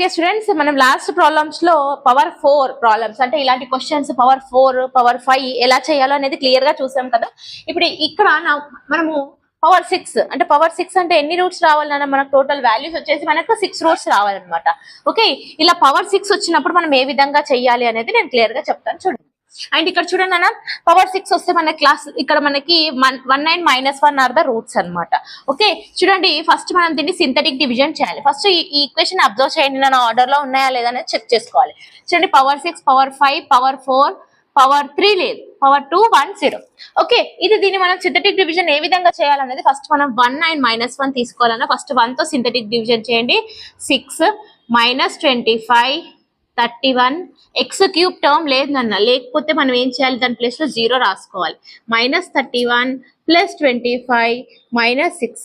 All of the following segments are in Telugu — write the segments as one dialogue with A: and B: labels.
A: ఓకే స్టూడెంట్స్, మనం లాస్ట్ ప్రాబ్లమ్స్ లో పవర్ 4 ప్రాబ్లమ్స్ అంటే ఇలాంటి క్వశ్చన్స్ పవర్ 4 పవర్ 5 ఎలా చేయాలో అనేది క్లియర్ గా చూసాం కదా. ఇప్పుడు ఇక్కడ మనము పవర్ 6 అంటే పవర్ 6 అంటే ఎన్ని రూట్స్ రావాలన్నా మనకు టోటల్ వాల్యూస్ వచ్చేసి మనకు 6 రూట్స్ రావాలన్నమాట. ఓకే, ఇలా పవర్ 6 వచ్చినప్పుడు మనం ఏ విధంగా చేయాలి అనేది నేను క్లియర్ గా చెప్తాను చూడండి. అండ్ ఇక్కడ చూడండి అన్న, పవర్ 6 వస్తే మన క్లాస్ ఇక్కడ మనకి 1 9 - 1 ఆర్ ద రూట్స్ అనమాట. ఓకే చూడండి, ఫస్ట్ మనం దీన్ని సింథటిక్ డివిజన్ చేయాలి. ఫస్ట్ ఈ ఈక్వేషన్ అబ్జర్వ్ చేయండి, నా ఆర్డర్ లో ఉన్నాయా లేదా అనేది చెక్ చేసుకోవాలి. చూడండి, పవర్ 6 పవర్ 5 పవర్ 4 పవర్ 3 లేదు, పవర్ 2 1 0. ఓకే, దీన్ని మనం సింథటిక్ డివిజన్ ఏ విధంగా చేయాలనేది ఫస్ట్ మనం 1 9 - 1 తీసుకోవాలన్నా ఫస్ట్ 1 తో సింథటిక్ డివిజన్ చేయండి. 6 - 25 31 x³ టర్మ్ లేదు నన్న, లేకపోతే మనం ఏం చేయాలి, దాని ప్లేస్ లో 0 రాసుకోవాలి. -31 + 25 -6.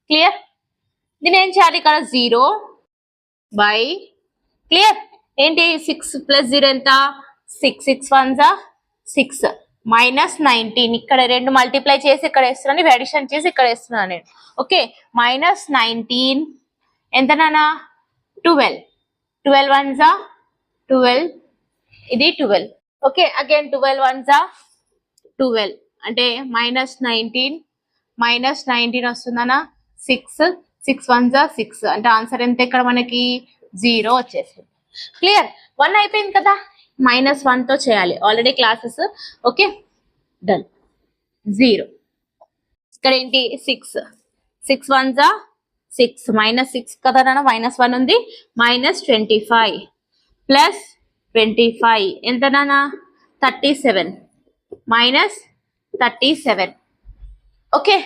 A: క్లియర్? దీని ఏం చేయాలి, ఇక్కడ 0 బై క్లియర్ ఏంటి 6 + 0 ఎంత 6 6 1 6 -19 ఇక్కడ 2 మల్టిప్లై చేసి ఇక్కడ వేస్తున్నాను, అడిషన్ చేసి ఇక్కడ వేస్తున్నాను నేను. ఓకే, -19 ఎంత నాన్న 12 12 1 12 ఇది 12. ఓకే, అగైన్ 12 1 12 అంటే -19 వస్తుందనా 6 6 1 6 అంటే ఆన్సర్ ఎంత ఇక్కడ మనకి 0 వచ్చేసింది. క్లియర్? 1 అయిపోయింది కదా, -1 తో చేయాలి ఆల్రెడీ క్లాసెస్. Okay done. 0 ఇక్కడ ఏంటి 6 6 1 6 -6 కదా నాన్న, -1 ఉంది. -25 + 25 ఎంత నాన్న 37 -37. ఓకే,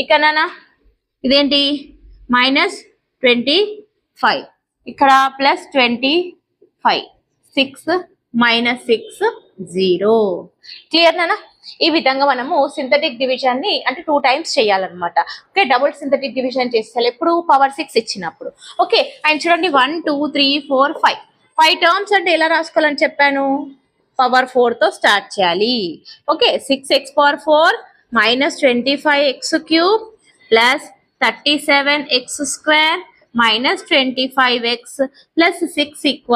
A: ఇక్కడ నాన్న ఇదేంటి -25 ఇక్కడ +25 6 -6 0. క్లియర్ నాన్న? ఈ విధంగా మనము సింథటిక్ డివిజన్ ని అంటే 2 టైమ్స్ చేయాలన్నమాట. ఓకే, డబుల్ సింథటిక్ డివిజన్ చేసేయాలి ఎప్పుడు పవర్ 6 ఇచ్చినప్పుడు. ఓకే, అండ్ చూడండి 1 2 3 4 5 టర్మ్స్ అంటే ఎలా రాసుకోవాలని చెప్పాను, పవర్ 4 తో స్టార్ట్ చేయాలి. Okay, 6x⁴ -25x³ + 37x² -25x + 6 =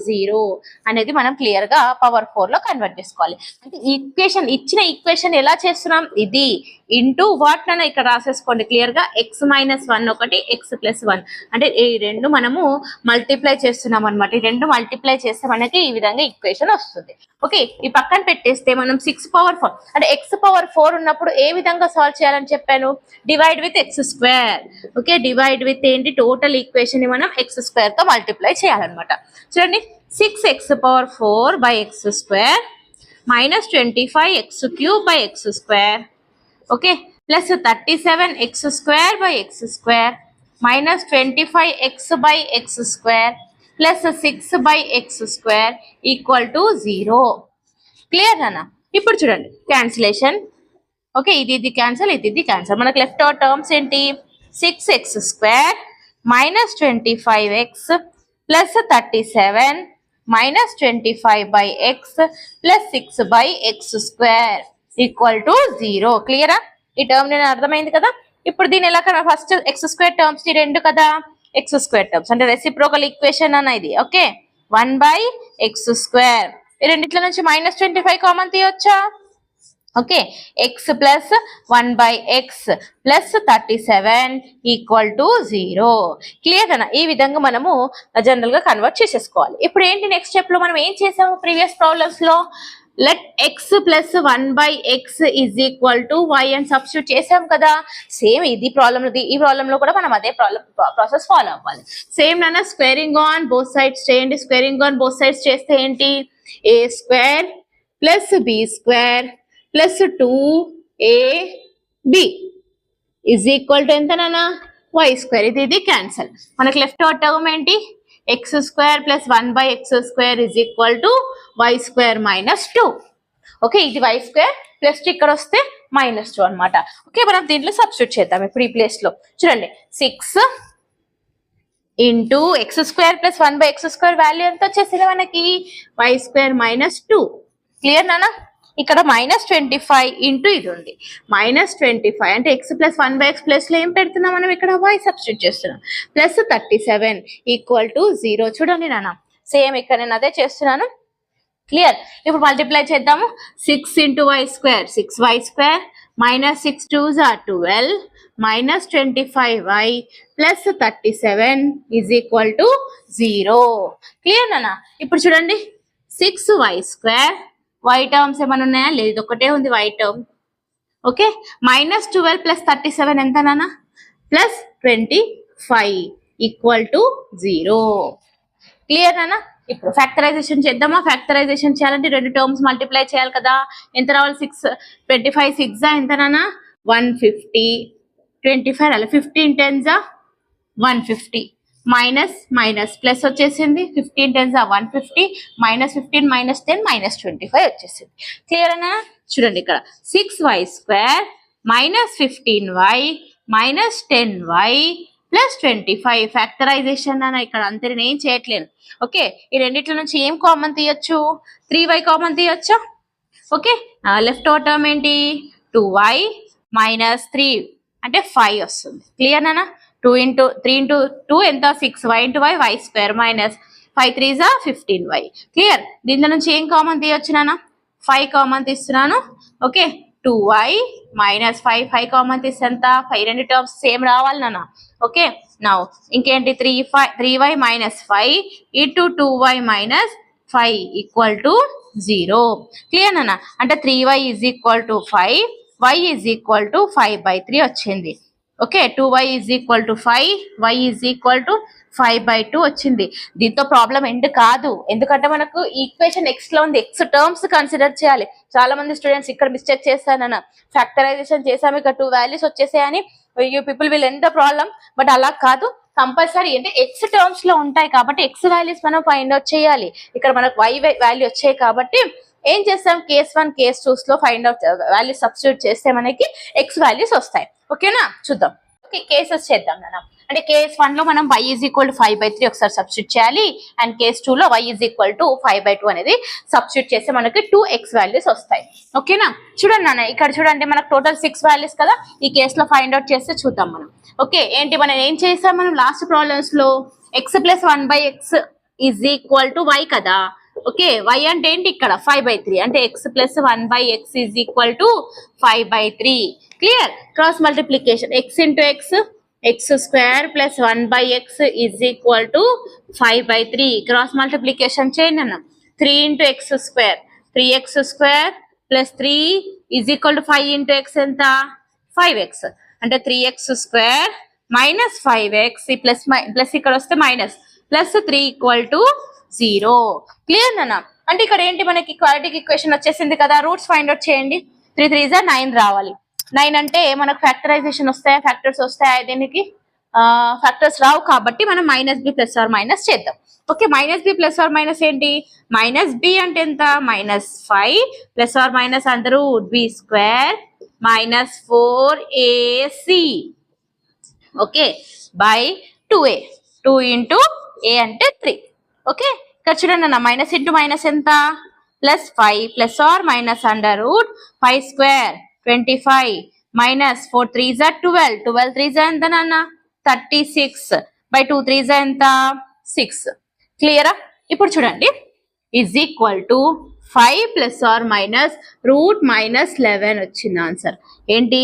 A: 0 అనేది మనం క్లియర్ గా పవర్ 4 లో కన్వర్ట్ చేసుకోవాలి. అంటే ఈక్వేషన్ ఇచ్చిన ఈక్వేషన్ ఎలా చేస్తున్నాం, ఇది ఇంటూ వాట్ నన్న ఇక్కడ రాసేసుకోండి క్లియర్ గా. x - 1 ఒకటి x + 1 అంటే ఈ రెండు మనము మల్టిప్లై చేస్తున్నాం అనమాట. ఈ రెండు మల్టిప్లై చేస్తే మనకి ఈ విధంగా ఈక్వేషన్ వస్తుంది. ఓకే, ఈ పక్కన పెట్టేస్తే మనం 6 పవర్ 4 అంటే x పవర్ 4 ఉన్నప్పుడు ఏ విధంగా సాల్వ్ చేయాలని చెప్పాను, divide with x². Okay, divide with ఏంటి టోటల్ ఈక్వేషన్ ని మనం x² తో మల్టిప్లై చేయాలన్నమాట. చూడండి 6x⁴ / x² -25x³ / x². Okay, plus 37x² / x² -25x / x² plus 6 / x² = 0. Clear అన్న? ఇప్పుడు చూడండి క్యాన్సిలేషన్. ఓకే, ఇది క్యాన్సల్, ఇది క్యాన్సల్. మనకు లెఫ్ట్ ఓవర్ టర్మ్స్ ఏంటి, 6x² -25x + 37 -25/x + 6/x² = 0. క్లియరా? ఈ టర్మ్ నేను అర్థమైంది కదా. ఇప్పుడు దీని ఎలా కదా, ఫస్ట్ x² టర్మ్స్ ని 2 కదా, x² టర్మ్స్ అంటే రెసిప్రోకల్ ఈక్వేషన్ అన్న ఇది. Okay, 1/x². ఈ రెండిట్ల నుంచి -25 కామన్ తీయొచ్చా. Okay, x + 1/x + 37 = 0. క్లియర్ అన్న? ఈ విధంగా మనము జనరల్ గా కన్వర్ట్ చేసేసుకోవాలి. ఇప్పుడు ఏంటి నెక్స్ట్ స్టెప్ లో మనం ఏం చేసాము ప్రీవియస్ ప్రాబ్లమ్స్ లో, లెట్ x + 1/x = y అని సబ్స్టిట్యూట్ చేసాం కదా. సేమ్ ఇది ప్రాబ్లమ్, ఈ ప్రాబ్లమ్ లో కూడా మనం అదే ప్రాసెస్ ఫాలో అవ్వాలి. సేమ్ నాన్న, స్క్వేరింగ్ ఆన్ బోత్ సైడ్స్ చేయండి. స్క్వేరింగ్ ఆన్ బోత్ సైడ్స్ చేస్తే ఏంటి, a² + b² + 2ab = ఎంత నాన్న y². ఇది క్యాన్సల్. మనకి లెఫ్ట్ ఓవర్ టర్మ్ ఏంటి, x² + 1/x² = y² - 2. ఓకే, ఇది y² ప్లస్ ఇక్కడ వస్తే -2 అనమాట. ఓకే, మనం దీంట్లో సబ్స్టిట్యూట్ చేద్దాం ఇప్పుడు ఈ ప్లేస్ లో. చూడండి 6 × x² + 1/x² వాల్యూ ఎంత వచ్చేసింది మనకి y² - 2. క్లియర్ నాన్న? ఇక్కడ -25 ఇంటూ ఇది ఉంది -25 అంటే x+1/x ప్లస్ లో ఏం పెడుతున్నాం మనం ఇక్కడ y సబ్స్టిట్యూట్ చేస్తున్నాం +37 = 0 చూడండి నాన్న సేమ్ ఇక్కడ నేను అదే చేస్తున్నాను క్లియర్ ఇప్పుడు మల్టిప్లై చేద్దాము 6 × y², 6y² -6 2s are 12 -25y +37 = 0 clear నాన్న ఇప్పుడు చూడండి 6y² y టర్మ్స్ ఏమైనా ఉన్నాయా లేదు ఒకటే ఉంది y టర్మ్ ఓకే -12 + 37 ఎంత నాన్న +25 = 0 క్లియర్ నాన్న ఇప్పుడు ఫ్యాక్టరైజేషన్ చేద్దామా ఫ్యాక్టరైజేషన్ చేయాలంటే రెండు టర్మ్స్ మల్టిప్లై చేయాలి కదా ఎంత రావాలి 25 6 ఎంత నాన్న 150 25 అలా 15 10s 150 మైనస్ ప్లస్ వచ్చేసింది 15 10s 150 -15 -10 -25 వచ్చేసింది క్లియర్ అనా చూడండి ఇక్కడ 6y² -15y -10y +25 ఫ్యాక్టరైజేషన్ అన్న ఇక్కడ అంతే నేను ఏం చేయట్లేను ఓకే ఈ రెండిట్ల నుంచి ఏం కామన్ తీయొచ్చు 3y కామన్ తీయొచ్చా ఓకే లెఫ్ట్ ఓవర్ టర్మ్ ఏంటి 2y -3 అంటే 5 వస్తుంది క్లియర్ నానా 2 × 3 × 2 ఎంత 6y × y y² -5 3s 15y clear దీంట్లో నుంచి ఏం కామన్ తీయొచ్చు నానా 5 కామన్ తీస్తున్నాను ఓకే 2y -5 కామన్ తీస్తే ఎంత 5 రెండు టర్మ్స్ సేమ్ రావాలి నాన్న ఓకే నౌ ఇంకేంటి 3y -5 × 2y -5 = 0 క్లియర్ నాన్న అంటే 3y = 5 y = 5/3 వచ్చింది ఓకే 2y = 5 y = 5/2 వచ్చింది దీంతో ప్రాబ్లం ఎండ్ కాదు ఎందుకంటే మనకు ఈక్వేషన్ x లో ఉంది x టర్మ్స్ కన్సిడర్ చేయాలి చాలా మంది స్టూడెంట్స్ ఇక్కడ మిస్టేక్ చేస్తానన్న ఫ్యాక్టరైజేషన్ చేసాము ఇక 2 వాల్యూస్ వచ్చేసాయని you people will end the problem but అలా కాదు కంపల్సరీ అంటే x టర్మ్స్ లో ఉంటాయి కాబట్టి x వాల్యూస్ మనం ఫైండ్ అవుట్ చేయాలి ఇక్కడ మనకు y వాల్యూ వచ్చాయి కాబట్టి ఏం చేస్తాం కేస్ 1 కేస్ 2 లో ఫైండ్ అవుట్ వాల్యూ సబ్స్టిట్యూట్ చేస్తే మనకి x వాల్యూస్ వస్తాయి ఓకేనా చూద్దాం ఓకే కేసెస్ చేద్దాం నాన్న అంటే కేస్ 1 లో మనం y = 5/3 ఒకసారి సబ్స్టిట్యూట్ చేయాలి అండ్ కేస్ 2 లో y = 5/2 అనేది సబ్స్టిట్యూట్ చేస్తే మనకి 2x వాల్యూస్ వస్తాయి ఓకేనా చూడండి నాన్న ఇక్కడ చూడండి మనకు టోటల్ 6 వాల్యూస్ కదా ఈ కేస్ లో ఫైండ్ అవుట్ చేస్తే చూద్దాం మనం ఓకే ఏంటి మనం ఏం చేసాం మనం లాస్ట్ ప్రాబ్లమ్స్ లో x + 1/x = y కదా ఓకే y అంటే ఏంటి ఇక్కడ 5/3 అంటే x + 1/x = 5/3 clear cross multiplication x × x x² + 1/x = 5/3 cross multiplication చేయండి అన్న 3 × x², 3x² + 3 = 5 × x ఎంత 5x అంటే 3x² - 5x ప్లస్ ఇక్కడ వస్తే మైనస్ +3 = 0 క్లియర్ నాన్న అంటే ఇక్కడ ఏంటి మనకి క్వాడ్రాటిక్ ఈక్వేషన్ వచ్చేసింది కదా రూట్స్ ఫైండ్ అవుట్ చేయండి 3 3s 9 రావాలి 9 అంటే మనకు ఫ్యాక్టరైజేషన్ వస్తాయా ఫ్యాక్టర్స్ వస్తాయా దీనికి ఫ్యాక్టర్స్ రావు కాబట్టి మనం -b +or - చేద్దాం ఓకే -b +or - ఏంటి -b అంటే ఎంత -5 +or - b² -4ac okay by 2a 2 × a అంటే 3 ఓకే ఇక్కడ చూడండి అన్న మైనస్ ఇంటూ మైనస్ ఎంత +5 +or - √5² 25 -4 3s 12 12 3s ఎంత నాన్న 36 బై 2 3s ఎంత 6 క్లియరా ఇప్పుడు చూడండి = 5 +or - √-11 వచ్చింది ఆన్సర్ ఏంటి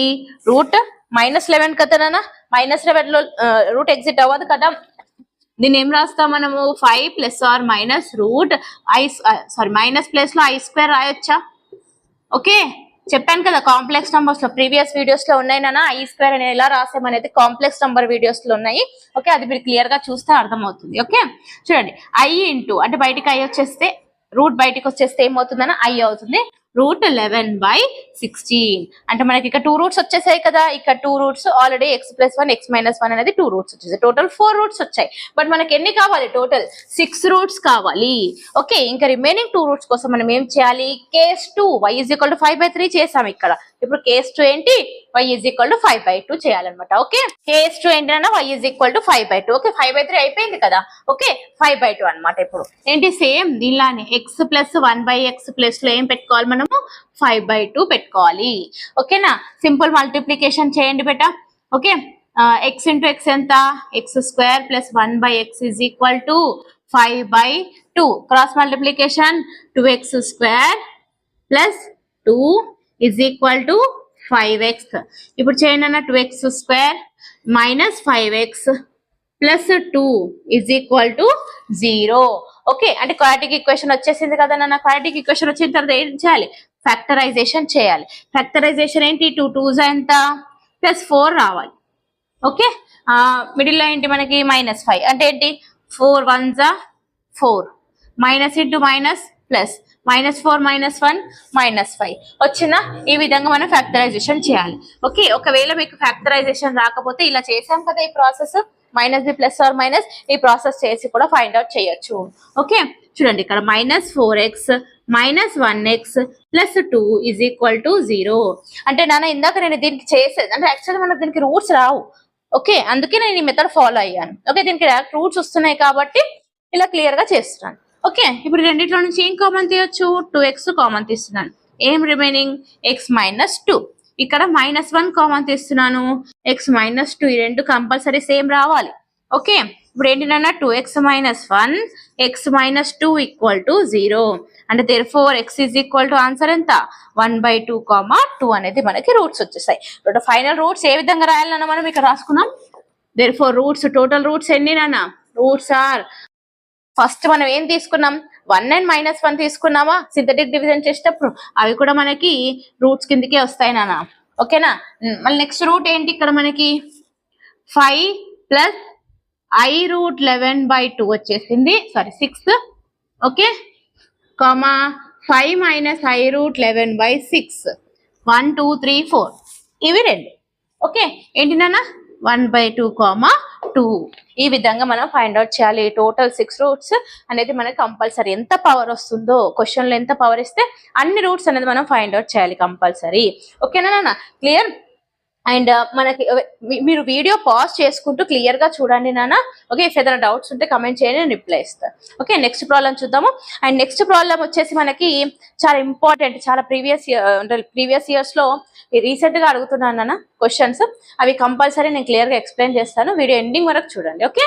A: √-11 కదా నాన్న -11 లో రూట్ ఎగ్జిట్ అవ్వదు కదా దీన్ని ఏం రాస్తాం మనము 5 +or - మైనస్ ప్లేస్ లో i² రాయొచ్చా ఓకే చెప్పాను కదా కాంప్లెక్స్ నంబర్స్ లో ప్రీవియస్ వీడియోస్ లో ఉన్నాయి నాన్న i² అనేది ఎలా రాసామనేది కాంప్లెక్స్ నంబర్ వీడియోస్ లో ఉన్నాయి ఓకే అది మీరు క్లియర్ గా చూస్తే అర్థమవుతుంది ఓకే చూడండి i అంటే బయటికి i వచ్చేస్తే రూట్ బయటికి వచ్చేస్తే ఏమవుతుందన్న i అవుతుంది √11/16 అంటే మనకి ఇక్కడ 2 రూట్స్ వచ్చేసాయి కదా ఇక్కడ 2 రూట్స్ ఆల్రెడీ x + 1 x - 1 అనేది 2 రూట్స్ వచ్చేసాయి టోటల్ 4 రూట్స్ వచ్చాయి బట్ మనకి ఎన్ని కావాలి టోటల్ 6 రూట్స్ కావాలి ఓకే ఇంకా రిమైనింగ్ 2 రూట్స్ కోసం మనం ఏం చేయాలి కేస్ 2 y = 5/3 చేసాం ఇక్కడ ఇప్పుడు కేస్ 2 ఏంటి y ఈజ్ ఈక్వల్ టు 5/2 చేయాలన్నమాట. ఓకే, కేస్ 2 ఏంటన్నా y is equal to 5/2. Okay, 5/3 అయిపోయింది కదా. ఓకే, 5/2 అనమాట. ఇప్పుడు ఏంటి సేమ్ దీనిలానే x ప్లస్ 1/x ప్లస్ లో ఏం పెట్టుకోవాలి మనము 5/2 పెట్టుకోవాలి. ఓకేనా, సింపుల్ మల్టిప్లికేషన్ చేయండి బేటా. ఓకే, x ఇంటూ x ఎంత x² plus 1/x is equal to 5/2. Cross multiplication 2x² plus 2 is equal to 5x. ఇప్పుడు చేయండి అన్న 2x² minus 5x plus 2 is equal to 0. Okay, అంటే క్వాడ్రాటిక్ ఈక్వేషన్ వచ్చేసింది కదా నాన్న. క్వాడ్రాటిక్ ఈక్వేషన్ వచ్చిన తర్వాత ఏం చేయాలి, ఫ్యాక్టరైజేషన్ చేయాలి. ఫ్యాక్టరైజేషన్ ఏంటి, 2 2s ఎంత ప్లస్ 4 రావాలి. ఓకే, మిడిల్ లో ఏంటి మనకి -5 అంటే ఏంటి 4 1s 4 minus into minus plus -4 -1 -5 వచ్చిందా. ఈ విధంగా మనం ఫ్యాక్టరైజేషన్ చేయాలి. ఓకే, ఒకవేళ మీకు ఫ్యాక్టరైజేషన్ రాకపోతే ఇలా చేసాం కదా ఈ process -b plus or minus ఈ ప్రాసెస్ చేసి కూడా ఫైండ్ అవుట్ చేయొచ్చు. ఓకే, చూడండి ఇక్కడ -4x minus 1x plus 2 is equal to 0. అంటే నాన్న ఇందాక నేను దీనికి చేసేది అంటే యాక్చువల్లీ మనకు దీనికి రూట్స్ రావు. ఓకే, అందుకే నేను ఈ మెథడ్ ఫాలో అయ్యాను. ఓకే, దీనికి డైరెక్ట్ రూట్స్ వస్తున్నాయి కాబట్టి ఇలా క్లియర్ గా చేస్తున్నాను. ఓకే, ఇప్పుడు రెండిట్లో నుంచి ఏం కామన్ తీయొచ్చు, 2x కామన్ తీస్తున్నాను. ఏం రిమైనింగ్ x -2. ఇక్కడ -1 కామన్ తీస్తున్నాను, x -2. ఈ రెండు కంపల్సరీ సేమ్ రావాలి. ఓకే, ఇప్పుడు ఏంటన్నా 2x -1 x -2 ఈక్వల్ టు 0. అంటే therefore x is equal to answer ఎంత 1/2, 2 అనేది మనకి రూట్స్ వచ్చేసాయి. ఇప్పుడు ఫైనల్ రూట్స్ ఏ విధంగా రాయాలన్నా మనం ఇక్కడ రాసుకున్నాం. therefore రూట్స్ టోటల్ రూట్స్ ఎన్ని నాన్న, రూట్స్ ఆర్ ఫస్ట్ మనం ఏం తీసుకున్నాం 1 and -1 తీసుకున్నామా సింథటిక్ డివిజన్ చేసేటప్పుడు, అవి కూడా మనకి రూట్స్ కిందకే వస్తాయి నాన్న. ఓకేనా, మళ్ళీ నెక్స్ట్ రూట్ ఏంటి ఇక్కడ మనకి 5 ప్లస్ i√11/2 వచ్చేసింది, సారీ 6. ఓకే, 5 మైనస్ i√11/6 1 2 3 4 ఇవి రెండు. ఓకే, ఏంటి నాన్న 1/2, 2. ఈ విధంగా మనం ఫైండ్ అవుట్ చేయాలి. టోటల్ 6 రూట్స్ అనేది మనకి కంపల్సరీ. ఎంత పవర్ వస్తుందో క్వశ్చన్లో ఎంత పవర్ ఇస్తే అన్ని రూట్స్ అనేది మనం ఫైండ్ అవుట్ చేయాలి కంపల్సరీ. ఓకేనా నాన్న, క్లియర్. అండ్ మనకి మీరు వీడియో పాజ్ చేసుకుంటూ క్లియర్ గా చూడండి నాన్న. ఓకే, ఇఫ్ ఏదైనా డౌట్స్ ఉంటే కమెంట్ చేయండి, నేను రిప్లై ఇస్తాను. ఓకే, నెక్స్ట్ ప్రాబ్లం చూద్దాము. అండ్ నెక్స్ట్ ప్రాబ్లం వచ్చేసి మనకి చాలా ఇంపార్టెంట్, చాలా ప్రీవియస్ ఇయర్స్ లో రీసెంట్ గా అడుగుతున్నాను నాన్న క్వశ్చన్స్. అవి కంపల్సరీ నేను క్లియర్ గా ఎక్స్ప్లెయిన్ చేస్తాను. వీడియో ఎండింగ్ వరకు చూడండి. ఓకే.